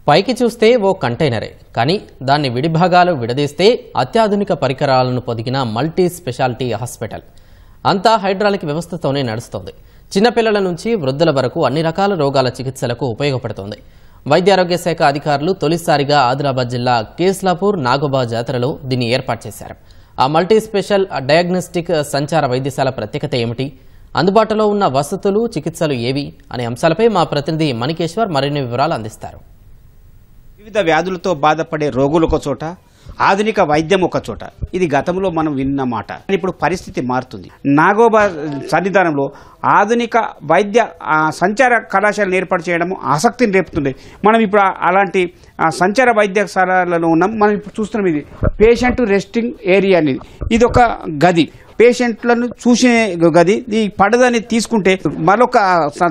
పైకి చూస్తే ఓ కంటైనరే, కానీ దాన్ని విడిభాగాలు విడదీస్తే అత్యాధునిక పరికరాలను పొదిగిన మల్టీ స్పెషాలిటీ హాస్పిటల్. అంతా హైడ్రాలిక్ వ్యవస్థతోనే నడుస్తోంది. చిన్నపిల్లల నుంచి వృద్ధుల వరకు అన్ని రకాల రోగాల చికిత్సలకు ఉపయోగపడుతోంది. వైద్యారోగ్య శాఖ అధికారులు తొలిసారిగా ఆదిలాబాద్ జిల్లా కేస్లాపూర్ నాగోబా జాతరలో దీన్ని ఏర్పాటు చేశారు. ఆ మల్టీ స్పెషల్ డయాగ్నోస్టిక్ సంచార వైద్యశాల ప్రత్యేకత ఏమిటి, అందుబాటులో ఉన్న వసతులు, చికిత్సలు ఏవి అనే అంశాలపై మా ప్రతినిధి మణికేశ్వర్ మరిన్ని వివరాలు అందిస్తారు. వివిధ వ్యాధులతో బాధపడే రోగులు ఒక చోట, ఆధునిక వైద్యం ఒక చోట. ఇది గతంలో మనం విన్న మాట. ఇప్పుడు పరిస్థితి మారుతుంది. నాగోబా సన్నిధానంలో ఆధునిక వైద్య సంచార కళాశాలను ఏర్పాటు చేయడం ఆసక్తిని రేపుతుంది. మనం ఇప్పుడు అలాంటి సంచార వైద్యశాలలో ఉన్నాం. మనం ఇప్పుడు చూస్తున్నాం. ఇది పేషెంట్ రెస్టింగ్ ఏరియా అనేది. ఇది ఒక గది, పేషెంట్లను చూసే గది. ఈ పడదని తీసుకుంటే మరొక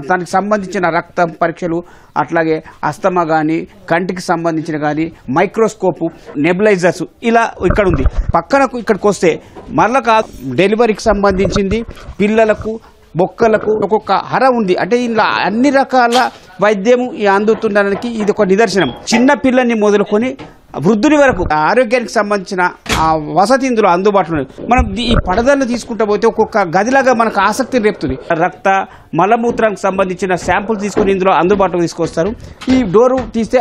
దానికి సంబంధించిన రక్తం పరీక్షలు, అట్లాగే అస్తమా కానీ, కంటికి సంబంధించిన కానీ, మైక్రోస్కోపు, నెబులైజర్స్ ఇలా ఇక్కడ ఉంది. పక్కనకు ఇక్కడికి వస్తే మరొక డెలివరీకి సంబంధించింది, పిల్లలకు, బొక్కలకు ఒక్కొక్క హర ఉంది. అంటే ఇలా అన్ని రకాల వైద్యం అందుతుండడానికి ఇది ఒక నిదర్శనం. చిన్న పిల్లల్ని మొదలుకొని వృద్ధుని వరకు ఆరోగ్యానికి సంబంధించిన వసతి ఇందులో అందుబాటులో. మనం ఈ పడదలను తీసుకుంటూ పోతే ఒక్కొక్క గదిలాగా మనకు ఆసక్తిని రేపుతుంది. రక్త మలమూత్రానికి సంబంధించిన శాంపుల్ తీసుకుని ఇందులో అందుబాటులో తీసుకొస్తారు. ఈ డోరు తీస్తే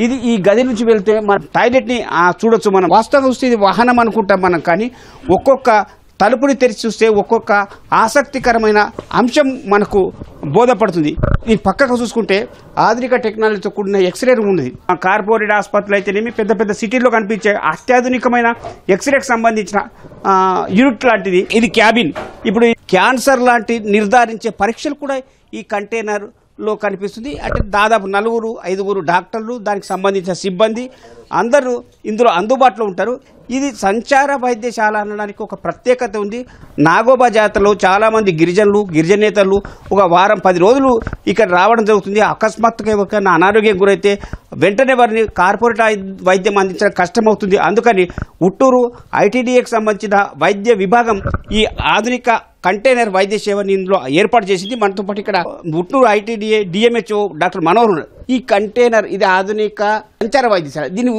ఇది ఈ గది నుంచి వెళ్తే మన టాయిలెట్ ని చూడొచ్చు. మనం వాస్తవంగా చూస్తే ఇది వాహనం అనుకుంటాం మనం, కానీ ఒక్కొక్క తలుపుని తెరిచి చూస్తే ఒక్కొక్క ఆసక్తికరమైన అంశం మనకు బోధపడుతుంది. ఈ పక్కకు చూసుకుంటే ఆధునిక టెక్నాలజీతో కూడిన ఎక్స్రే రూమ్ ఉంది. కార్పొరేట్ ఆసుపత్రులు అయితేనేమి, పెద్ద పెద్ద సిటీల్లో కనిపించే అత్యాధునికమైన ఎక్స్రేకి సంబంధించిన యూనిట్ లాంటిది. ఇది క్యాబిన్. ఇప్పుడు క్యాన్సర్ లాంటి నిర్ధారించే పరీక్షలు కూడా ఈ కంటైనర్ లో కనిపిస్తుంది. అంటే దాదాపు 4-5 డాక్టర్లు, దానికి సంబంధించిన సిబ్బంది అందరూ ఇందులో అందుబాటులో ఉంటారు. ఇది సంచార వైద్యశాల అనడానికి ఒక ప్రత్యేకత ఉంది. నాగోబా జాతరలో చాలామంది గిరిజనులు, గిరిజనేతలు ఒక వారం 10 రోజులు ఇక్కడ రావడం జరుగుతుంది. అకస్మాత్తుగా ఎవరికైనా అనారోగ్యం గురైతే వెంటనే వారిని కార్పొరేట్ వైద్యం అందించడం కష్టమవుతుంది. అందుకని ఉట్టూరు ఐటీడీఏకి సంబంధించిన వైద్య విభాగం ఈ ఆధునిక కంటైనర్ వైద్య సేవని ఇందులో ఏర్పాటు చేసింది. మనతో పాటు ఇక్కడ Utturu ITDA DMHO doctor Manohar. ఈ కంటైనర్ ఇది ఆధునిక సంచార వైద్యశాల, దీని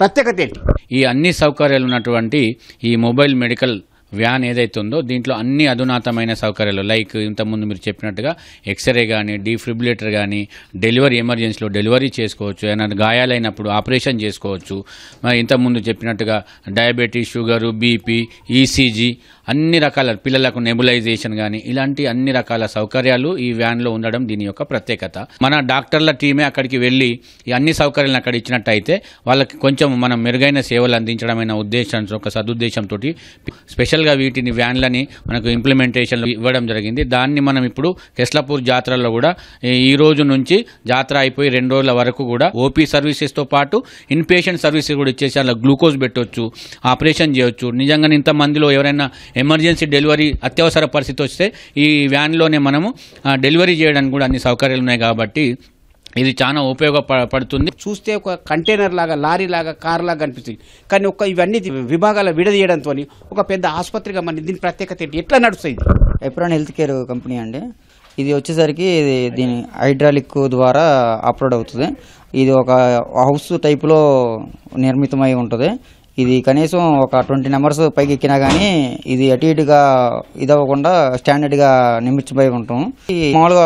ప్రత్యేకత ఏంటి? ఈ అన్ని సౌకర్యాలు ఉన్నటువంటి ఈ మొబైల్ మెడికల్ వ్యాన్ ఏదైతే ఉందో దీంట్లో అన్ని అధునాతమైన సౌకర్యాలు, లైక్ ఇంతకుముందు మీరు చెప్పినట్టుగా ఎక్స్రే కానీ, డీఫ్రిబ్రిలేటర్ కానీ, డెలివరీ ఎమర్జెన్సీలో డెలివరీ చేసుకోవచ్చు, ఏమైనా గాయాలైనప్పుడు ఆపరేషన్ చేసుకోవచ్చు. మరి ఇంతకుముందు చెప్పినట్టుగా డయాబెటీస్, షుగరు, బీపీ, ఈసీజీ, అన్ని రకాల పిల్లలకు నెబులైజేషన్ కానీ ఇలాంటి అన్ని రకాల సౌకర్యాలు ఈ వ్యాన్లో ఉండడం దీని యొక్క ప్రత్యేకత. మన డాక్టర్ల టీమే అక్కడికి వెళ్ళి ఈ అన్ని సౌకర్యాలను అక్కడ ఇచ్చినట్టయితే వాళ్ళకి కొంచెం మనం మెరుగైన సేవలు అందించడమైన ఉద్దేశంతో, ఒక సదుద్దేశంతో స్పెషల్గా వీటిని వ్యాన్లని మనకు ఇంప్లిమెంటేషన్ ఇవ్వడం జరిగింది. దాన్ని మనం ఇప్పుడు కేస్లాపూర్ జాతరలో కూడా ఈ రోజు నుంచి జాతర అయిపోయి 2 రోజుల వరకు కూడా ఓపీ సర్వీసెస్తో పాటు ఇన్ పేషెంట్ సర్వీసెస్ కూడా ఇచ్చేసి అలా గ్లూకోజ్ పెట్టవచ్చు, ఆపరేషన్ చేయవచ్చు. నిజంగా ఇంతమందిలో ఎవరైనా ఎమర్జెన్సీ డెలివరీ అత్యవసర పరిస్థితి వస్తే ఈ వ్యాన్లోనే మనము డెలివరీ చేయడానికి కూడా అన్ని సౌకర్యాలు ఉన్నాయి. కాబట్టి ఇది చాలా ఉపయోగపడుతుంది. చూస్తే ఒక కంటైనర్ లాగా, లారీ లాగా, కార్ లాగా కనిపిస్తుంది. కానీ ఇవన్నీ విభాగాల విడదీయడంతో ఒక పెద్ద ఆసుపత్రిగా మన దీని ప్రత్యేకత ఏంటి, ఎట్లా నడుస్తుంది? ఎప్రాన్ హెల్త్ కేర్ కంపెనీ అండి. ఇది వచ్చేసరికి దీని హైడ్రాలిక్ ద్వారా ఆపరేట్ అవుతుంది. ఇది ఒక హౌస్ టైపులో నిర్మితమై ఉంటుంది. ఇది కనీసం ఒక 20 నెంబర్స్ పైకి ఎక్కినా కానీ ఇది అటు ఇటుగా ఇదవ్వకుండా స్టాండర్డ్గా నిర్మించబడి ఉంటాం. ఈ మామూలుగా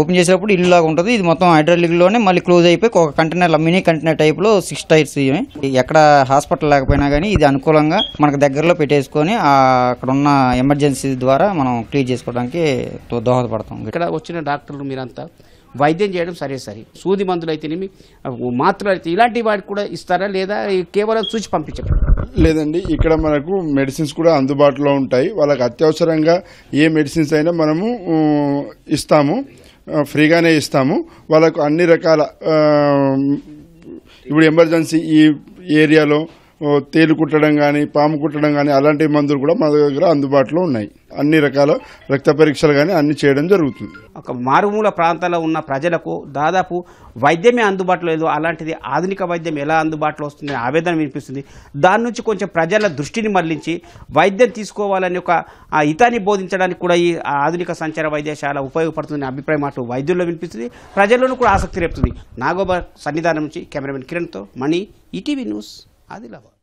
ఓపెన్ చేసేటప్పుడు ఇల్లు లాగా ఉంటుంది. ఇది మొత్తం హైడ్రాలిక్లోనే మళ్ళీ క్లోజ్ అయిపోయి ఒక కంటైనర్, మినీ కంటైనర్ టైప్లో 6 టైర్స్. ఎక్కడ హాస్పిటల్ లేకపోయినా కానీ ఇది అనుకూలంగా మనకు దగ్గరలో పెట్టేసుకొని అక్కడ ఉన్న ఎమర్జెన్సీ ద్వారా మనం క్లియర్ చేసుకోవడానికి దోహదపడతాం. ఇక్కడ వచ్చిన డాక్టర్లు మీరంతా వైద్యం చేయడం సరే, సూది మందులు అయితేనేమి, మాత్రలు అయితే ఇలాంటి వాటికి కూడా ఇస్తారా, లేదా కేవలం చూసి పంపించడం? లేదండి, ఇక్కడ మనకు మెడిసిన్స్ కూడా అందుబాటులో ఉంటాయి. వాళ్ళకి అత్యవసరంగా ఏ మెడిసిన్స్ అయినా మనము ఇస్తాము, ఫ్రీగానే ఇస్తాము. వాళ్ళకు అన్ని రకాల ఇప్పుడు ఎమర్జెన్సీ ఈ ఏరియాలో తేలు కుట్టడం కానీ పాము కుట్టడం కానీ అలాంటి మందులు కూడా మా దగ్గర అందుబాటులో ఉన్నాయి. అన్ని రకాల రక్త పరీక్షలు కానీ అన్ని చేయడం జరుగుతుంది. ఒక మారుమూల ప్రాంతాల్లో ఉన్న ప్రజలకు దాదాపు వైద్యమే అందుబాటులో లేదు, అలాంటిది ఆధునిక వైద్యం ఎలా అందుబాటులో వస్తుంది ఆవేదన వినిపిస్తుంది. దాని నుంచి కొంచెం ప్రజల దృష్టిని మళ్లించి వైద్యం తీసుకోవాలని ఒక హితాన్ని బోధించడానికి కూడా ఈ ఆధునిక సంచార వైద్యశాల ఉపయోగపడుతుందనే అభిప్రాయం అటు వైద్యుల్లో వినిపిస్తుంది, ప్రజల్లోనూ కూడా ఆసక్తి రేపుతుంది. నాగోబా సన్నిధానం నుంచి కెమెరామెన్ కిరణ్తో మణి, ఈటీవీ న్యూస్, ఆదిలాబాద్.